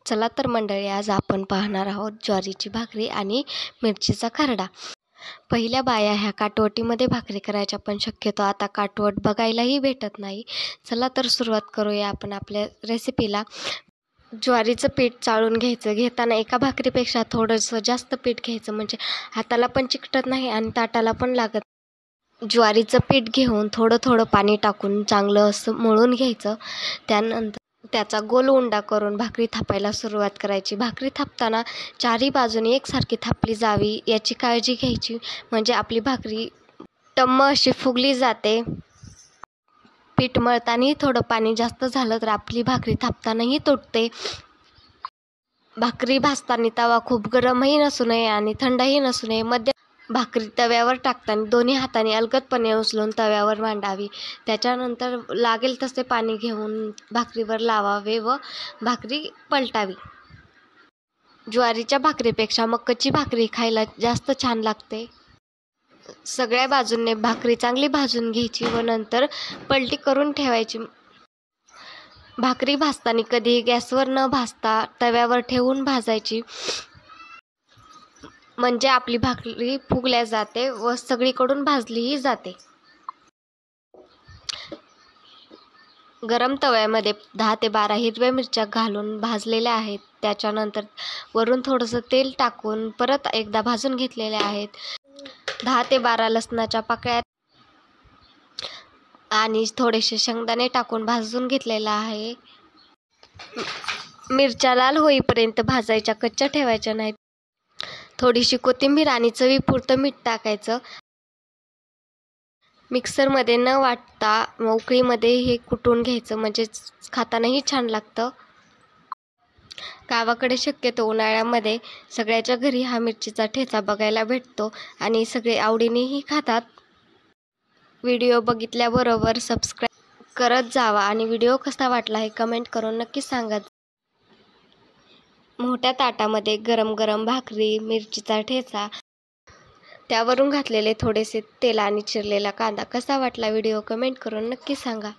चला तर मंडळी, आज आपण पाहणार आहोत ज्वारीची भाकरी आणि मिरचीचा खरडा। पहिल्या बाया ह्या काटवटीमध्ये भाकरी करायच्या, पण शक्यतो आता काटवट बघायलाही भेटत नाही। चला तर सुरुवात करूया आपण आपल्या रेसिपीला। ज्वारीचं पीठ चाळून घ्यायचं। घेताना एका भाकरीपेक्षा थोडंसं जास्त पीठ घ्यायचं, म्हणजे हाताला पण चिकटत नाही आणि ताटाला पण लागत। ज्वारीचं पीठ घेऊन थोडं थोडं पाणी टाकून चांगलं असं मळून घ्यायचं। त्यानंतर त्याचा गोल उंडा करून भाकरी थापायला सुरुवात करायची। भाकरी थापताना चारही बाजूने एकसारखी थापली जावी याची काळजी घ्यायची, म्हणजे आपली भाकरी टम्म अशी फुगली जाते। पीठ मळतानाही थोडं पाणी जास्त झालं तर आपली भाकरी थापतानाही तुटते। भाकरी भाजताना तवा खूप गरमही नसू नये आणि थंडही नसू नये, मध्यम। भाकरी तव्यावर टाकताना दोन्ही हातांनी अलगदपणे उचलून तव्यावर मांडावी। त्याच्यानंतर लागेल तसे पाणी घेऊन भाकरीवर लावावे व भाकरी पलटावी। ज्वारीच्या भाकरीपेक्षा मक्याची भाकरी खायला जास्त छान लागते। सगळ्या बाजूंनी भाकरी चांगली भाजून घ्यायची व नंतर पलटी करून ठेवायची। भाकरी भाजताना कधी गॅसवर न भाजता तव्यावर ठेवून भाजायची, म्हणजे आपली भाकरी फुगल्या जाते व सगळीकडून भाजलीही जाते। गरम तव्यामध्ये 10 ते 12 हिरव्या मिरच्या घालून भाजलेल्या आहेत। त्याच्यानंतर वरून थोडंसं तेल टाकून परत एकदा भाजून घेतलेल्या आहेत। 10 ते 12 लसणाच्या पाकळ्या आणि थोडेसे शेंगदाणे टाकून भाजून घेतलेला आहे। मिरच्या लाल होईपर्यंत भाजायच्या, कच्च्या ठेवायच्या नाहीत। थोडीशी कोथिंबीर आणि चवीपुरतं मीठ टाकायचं। मिक्सरमध्ये न वाटता उकळीमध्ये हे कुटून घ्यायचं, म्हणजे खातानाही छान लागतं। गावाकडे शक्यतो उन्हाळ्यामध्ये सगळ्याच्या घरी हा मिरचीचा ठेचा बघायला भेटतो आणि सगळे आवडीनेही खातात। व्हिडिओ बघितल्याबरोबर सबस्क्राईब करत जावा आणि व्हिडिओ कसा वाटला हे कमेंट करून नक्की सांगा। मोठ्या ताटामध्ये गरम गरम भाकरी, मिरचीचा ठेचा, त्यावरून घातलेले थोडेसे तेल आणि चिरलेला कांदा। कसा वाटला व्हिडिओ कमेंट करून नक्की सांगा।